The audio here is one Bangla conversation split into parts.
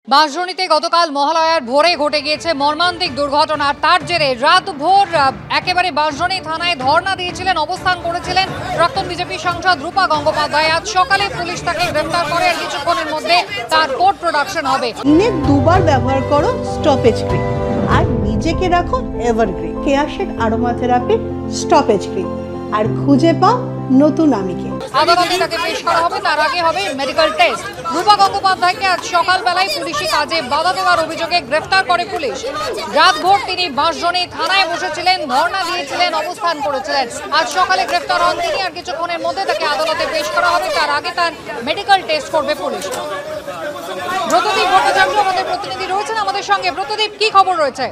বাঁশদ্রোণীতে গতকাল মহালয়ার ভোরে ঘটে গিয়েছে মর্মান্তিক দুর্ঘটনা। তার জেরে রাত ভোর একেবারে বাঁশদ্রোণী থানায় ধর্ণা দিয়েছিলেন, অবস্থান করেছিলেন প্রাক্তন বিজেপি সাংসদ রূপা গঙ্গোপাধ্যায়। আজ সকালে পুলিশ তাকে গ্রেফতার করে, আর কিছুক্ষণের মধ্যে তার কোর্ট প্রোডাকশন হবে। দিনে দুবার ব্যবহার করো স্টপেজ ক্রিম আর নিজেকে রাখো evergreen. Keya Seth aroma therapy stoppage cream আর খুঁজে পাও নতুন আমিকে। আদালতে তাকে পেশ করা হবে, তার আগে হবে মেডিকেল টেস্ট। রূপা গঙ্গোপাধ্যায়কে আজ সকালবেলায় পুলিশি কাজে বাধা দেওয়ার অভিযোগে গ্রেফতার করে পুলিশ। রাত ভোর তিনি বাঁশদ্রোণী থানায় বসেছিলেন, ধর্ণা দিয়েছিলেন, অবস্থান করেছিলেন। আজ সকালে গ্রেফতার হন তিনি, আর কিছুক্ষণের মধ্যে তাকে আদালতে পেশ করা হবে, তার আগে তার মেডিকেল টেস্ট করবে পুলিশ। ব্রতদীপ ভট্টাচার্য আমাদের প্রতিনিধি রয়েছেন আমাদের সঙ্গে। ব্রতদীপ, কি খবর রয়েছে?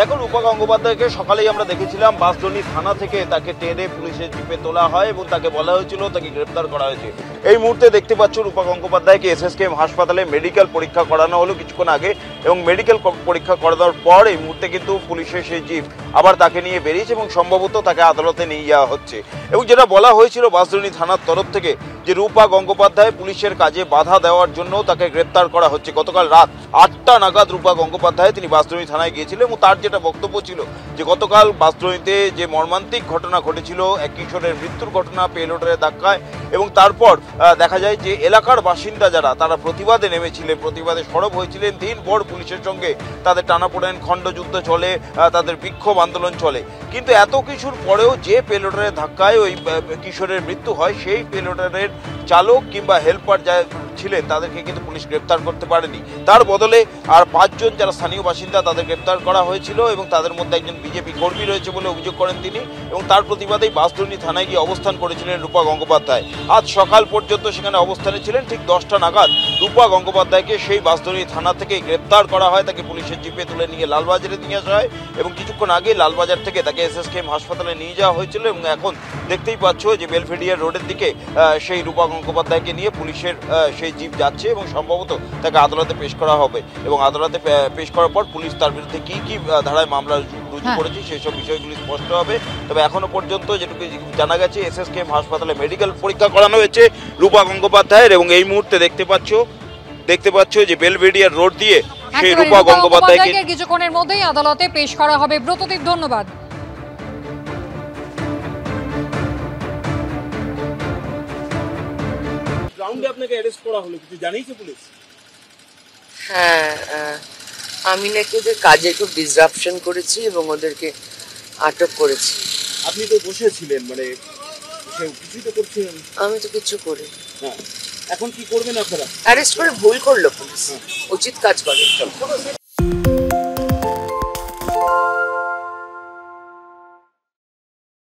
দেখুন, রূপা গঙ্গোপাধ্যায়কে সকালেই আমরা দেখেছিলাম বাঁশদ্রোণী থানা থেকে তাকে টেনে পুলিশের জিপে তোলা হয় এবং তাকে বলা হয়েছিল তাকে গ্রেপ্তার করা হয়েছে। এই মুহূর্তে দেখতে পাচ্ছ রূপা গঙ্গোপাধ্যায়কে এসএসকেএম হাসপাতালে মেডিকেল পরীক্ষা করানো হলো কিছুক্ষণ আগে, এবং মেডিকেল পরীক্ষা করানোর পর এই মুহূর্তে কিন্তু পুলিশের সেই জিপ আবার তাকে নিয়ে বেরিয়েছে এবং সম্ভবত তাকে আদালতে নিয়ে যাওয়া হচ্ছে। এবং যেটা বলা হয়েছিল বাঁশদ্রোণী থানার তরফ থেকে যে রূপা গঙ্গোপাধ্যায় পুলিশের কাজে বাধা দেওয়ার জন্য তাকে গ্রেপ্তার করা হচ্ছে। গতকাল রাত 8টা নাগাদ রূপা গঙ্গোপাধ্যায় তিনি বাঁশদ্রোণী থানায় গিয়েছিলেন এবং তার যেটা বক্তব্য ছিল যে গতকাল বাঁশদ্রোণীতে যে মর্মান্তিক ঘটনা ঘটেছিল, এক কিশোরের মৃত্যুর ঘটনা পেলোডারের ধাক্কায়, এবং তারপর দেখা যায় যে এলাকার বাসিন্দা যারা তারা প্রতিবাদে নেমেছিলেন, প্রতিবাদে সরব হয়েছিলেন। দিনভর পুলিশের সঙ্গে তাদের টানাপোড়েন, খণ্ডযুদ্ধ চলে, তাদের বিক্ষোভ আন্দোলন চলে। কিন্তু এত কিছুর পরেও যে পেলোডারের ধাক্কায় ওই কিশোরের মৃত্যু হয়, সেই পেলোডারের চালক কিংবা হেল্পার যা ছিলেন তাদেরকে কিন্তু পুলিশ গ্রেপ্তার করতে পারেনি। তার বদলে আর 5 জন যারা স্থানীয় বাসিন্দা তাদের গ্রেপ্তার করা হয়েছিল, এবং তাদের মধ্যে একজন বিজেপি কর্মী রয়েছে বলে অভিযোগ করেন তিনি। এবং তার প্রতিবাদেই বাঁশদ্রোণী থানায় গিয়ে অবস্থান করেছিলেন রূপা গঙ্গোপাধ্যায়। আজ সকাল পর্যন্ত সেখানে অবস্থানে ছিলেন। ঠিক 10টা নাগাদ রূপা গঙ্গোপাধ্যায়কে সেই বাঁশদ্রোণী থানা থেকে গ্রেপ্তার করা হয়, তাকে পুলিশের জিপে তুলে নিয়ে লালবাজারে নিয়ে আসা হয়, এবং কিছুক্ষণ আগে লালবাজার থেকে তাকে এসএসকেএম হাসপাতালে নিয়ে যাওয়া হয়েছিল। এবং এখন দেখতেই পাচ্ছ যে বেলভেডিয়ার রোডের দিকে সেই রূপা গঙ্গোপাধ্যায়কে নিয়ে পুলিশের সেই জিপ যাচ্ছে, এবং সম্ভবত তাকে আদালতে পেশ করা হবে। এবং আদালতে পেশ করার পর পুলিশ তার বিরুদ্ধে কি কি ধারায় মামলা রুজু করেছে সেই সব বিষয়গুলি স্পষ্ট হবে। তবে এখনো পর্যন্ত যেটুকু জানা গেছে এসএসকেএম হাসপাতালে মেডিকেল পরীক্ষা করানো হয়েছে রূপা গঙ্গোপাধ্যায়ের, এবং এই মুহূর্তে দেখতে পাচ্ছ যে বেলভেডিয়ার রোড দিয়ে সেই রূপা গঙ্গোপাধ্যায়কে কিছুক্ষণের মধ্যেই আদালতে পেশ করা হবে। ব্রতদীপ, ধন্যবাদ। গ্রাউন্ডে আপনাকে অ্যারেস্ট করা হলো, কিছু জানিয়েছে পুলিশ? হ্যাঁ, আমি নাকি ওদের কাজে খুব ডিসরাপশন করেছি এবং ওদেরকে আটক করেছি। আপনি তো বসেছিলেন, মানে কিছুই তো করছিলেন? আমি তো কিছু করি। হ্যাঁ, এখন কি করবেন আপনারা? অ্যারেস্ট করে ভুল করলো পুলিশ, উচিত কাজ করে।